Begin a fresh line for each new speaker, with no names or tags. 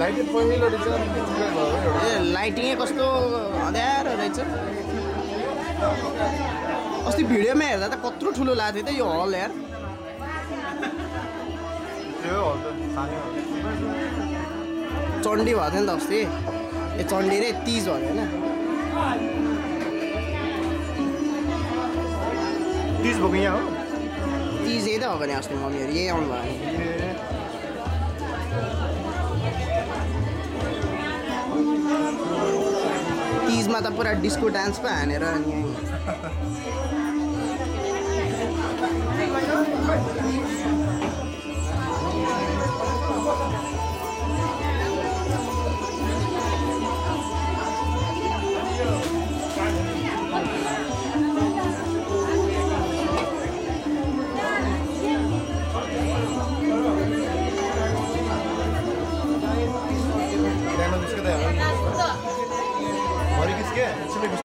lighted पहिलो रहेछ अनि ठुलै भयो एउटा
ए लाइटिङै कस्तो अँध्यारो रहेछ अस्ति भिडियोमा हेर्दा त कत्रो ठुलो लाग्थ्यो त यो हल यार
त्यो हो त सानो
चण्डी भएको थियो नि त अस्ति ए चण्डी रे तिज भयो होइन
30 भएको यहाँ हो
तिज यही त हो भने अस्ति मम्मीहरू यही आउनु भयो तिजमा त पुरा डिस्को डान्स पो हानेर अनि